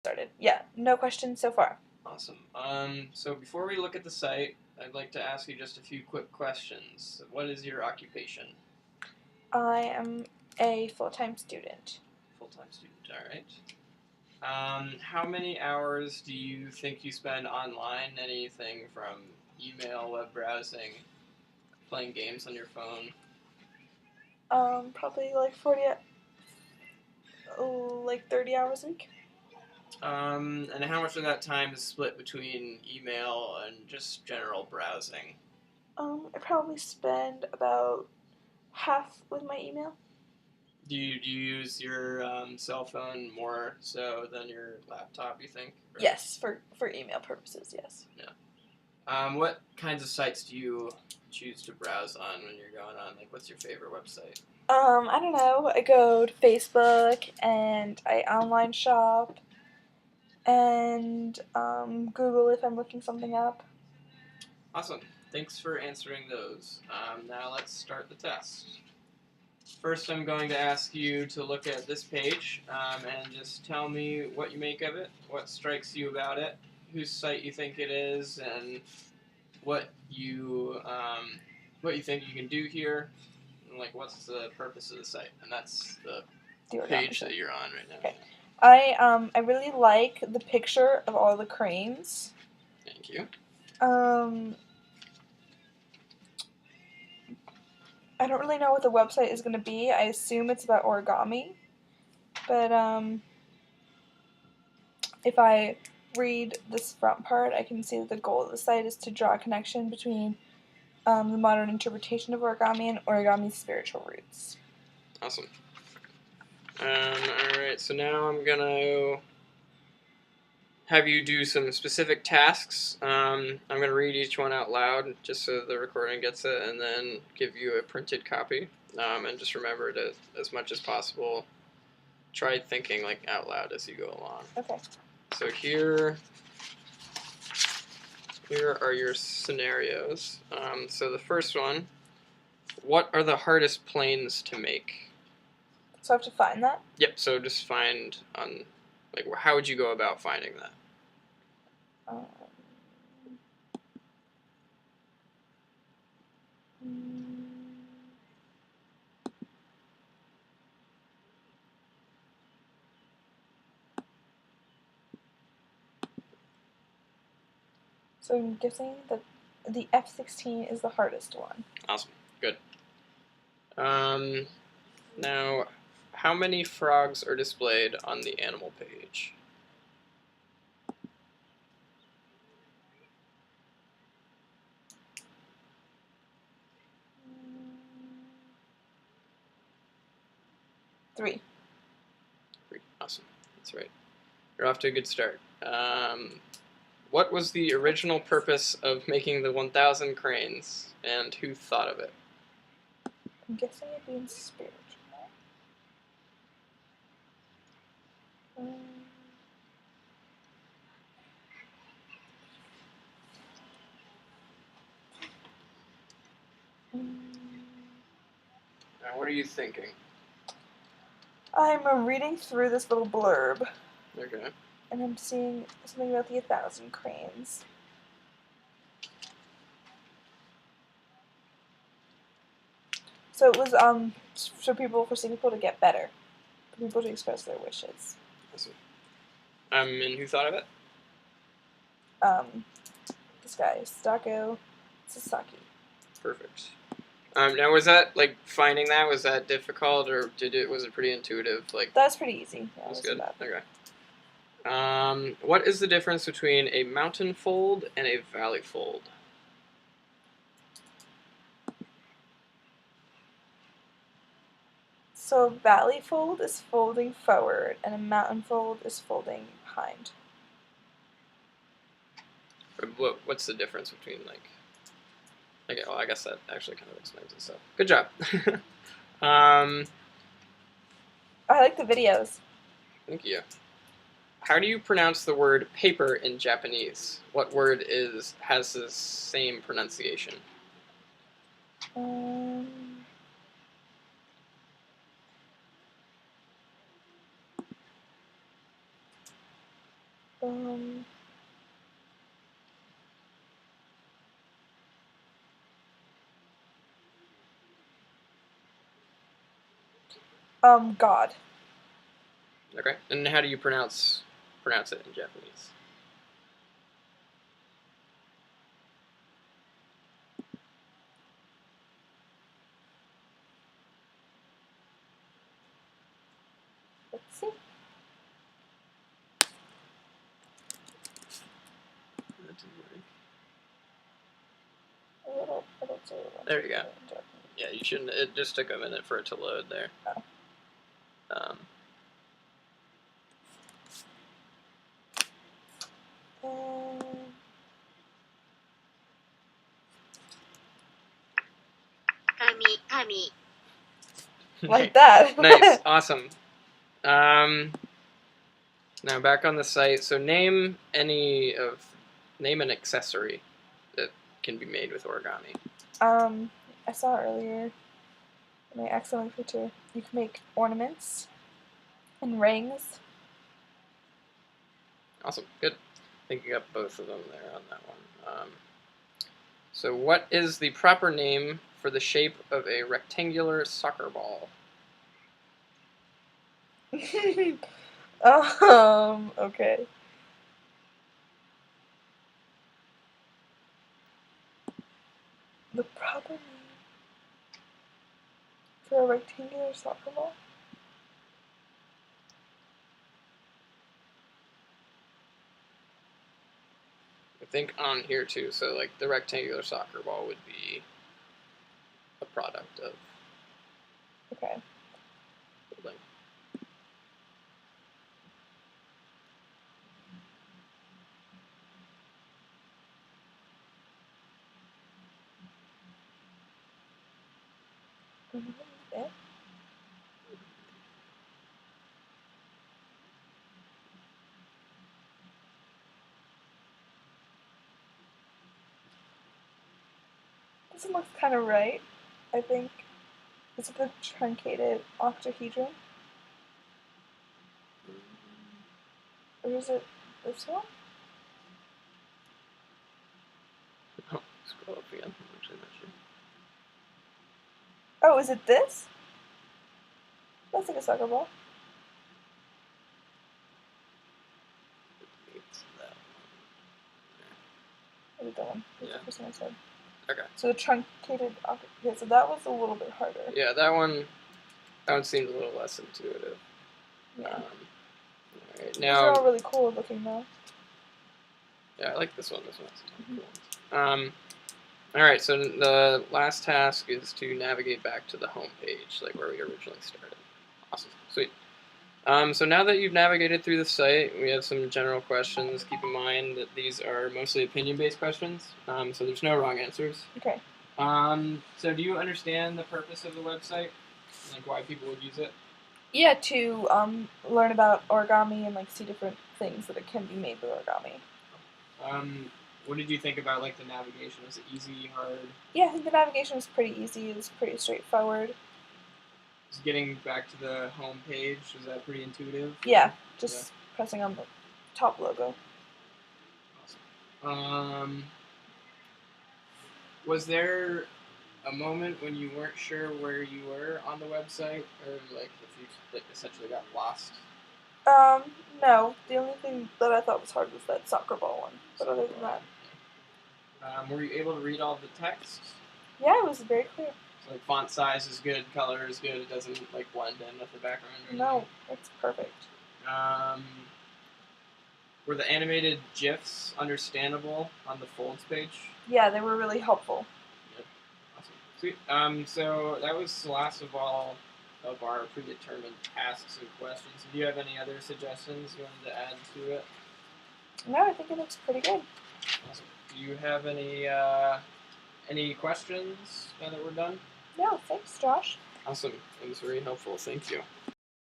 Started. Yeah, no questions so far. Awesome. So before we look at the site, I'd like to ask you just a few quick questions. What is your occupation? I am a full-time student. Full-time student, all right. How many hours do you think you spend online? Anything from email, web browsing, playing games on your phone? Probably like 40, like 30 hours a week. And how much of that time is split between email and just general browsing? I probably spend about half with my email. Do you use your cell phone more so than your laptop, you think? Or? Yes, for email purposes, yes. Yeah. What kinds of sites do you choose to browse on when you're going on? Like, what's your favorite website? I don't know. I go to Facebook and I online shop and Google if I'm looking something up. Awesome. Thanks for answering those. Now let's start the test. First, I'm going to ask you to look at this page and just tell me what you make of it, what strikes you about it, whose site you think it is, and what you think you can do here, and like what's the purpose of the site. And that's the page that you're on right now. Okay. I really like the picture of all the cranes. Thank you. I don't really know what the website is going to be. I assume it's about origami. But if I read this front part, I can see that the goal of the site is to draw a connection between the modern interpretation of origami and origami's spiritual roots. Awesome. Alright, so now I'm going to have you do some specific tasks. I'm going to read each one out loud just so the recording gets it, and then give you a printed copy. And just remember to, as much as possible, try thinking like out loud as you go along. Okay. So here are your scenarios. So the first one, what are the hardest planes to make? So I have to find that? Yep, so just find on, like, how would you go about finding that? So I'm guessing that the F-16 is the hardest one. Awesome. Good. Now, how many frogs are displayed on the animal page? Three. Awesome. That's right. You're off to a good start. What was the original purpose of making the 1,000 cranes, and who thought of it? I'm guessing it means spiritual. Now, what are you thinking? I'm reading through this little blurb. Okay. And I'm seeing something about the 1,000 cranes. So it was for people to get better, for people to express their wishes. Awesome. And who thought of it? This guy, Stako Sasaki. Perfect. Now, was that, like, finding that, was that difficult, or was it pretty intuitive? Like, that's pretty easy. Yeah, that's good. Okay. What is the difference between a mountain fold and a valley fold? So a valley fold is folding forward, and a mountain fold is folding behind. What's the difference between, like... Okay, well, I guess that actually kind of explains it, so... Good job. I like the videos. Thank you. How do you pronounce the word paper in Japanese? What word has the same pronunciation? Um, God. Okay. And how do you pronounce it in Japanese? Let's see. I don't say it. There you go. Yeah, you shouldn't. It just took a minute for it to load there. Oh. Kami. Like that. Nice, awesome. Now back on the site. So name an accessory that can be made with origami. I saw earlier in my excellent picture. You can make ornaments and rings. Awesome, good. I think you got both of them there on that one. So what is the proper name for the shape of a rectangular soccer ball? Okay. The proper name for a rectangular soccer ball? I think on here too, so like the rectangular soccer ball would be a product of Okay. building. Yeah. This one looks kind of right, I think. Is it the truncated octahedron? Or is it this one? Oh, scroll up again. I'm actually not sure. Oh, is it this? That's like a soccer ball. It's that Or is it that one? That's Yeah. the first one I said. Okay. So the truncated octahedron. So that was a little bit harder. Yeah, that one seemed a little less intuitive. Yeah. All right, These now. are all really cool looking though. Yeah, I like this one. This one's cool ones. All right, so the last task is to navigate back to the home page, like where we originally started. Awesome, sweet. So now that you've navigated through the site, we have some general questions. Keep in mind that these are mostly opinion-based questions, so there's no wrong answers. Okay. So do you understand the purpose of the website, like why people would use it? Yeah, to learn about origami and like see different things that it can be made with origami. What did you think about like the navigation? Was it easy, hard? Yeah, I think the navigation was pretty easy. It was pretty straightforward. Was getting back to the home page, was that pretty intuitive? Yeah, just pressing on the top logo. Awesome. Was there a moment when you weren't sure where you were on the website, or like if you like essentially got lost? No. The only thing that I thought was hard was that soccer ball one. But other than that, Were you able to read all the text? yeah, it was very clear. So like font size is good, color is good. It doesn't like blend in with the background. Or No, it's perfect. Were the animated GIFs understandable on the folds page? Yeah, they were really helpful. Yep. Awesome. Sweet. So that was the last of all of our predetermined tasks and questions. Do you have any other suggestions you wanted to add to it? No, I think it looks pretty good. Awesome. Do you have any questions now that we're done? No, thanks, Josh. Awesome. It was very helpful. Thank you.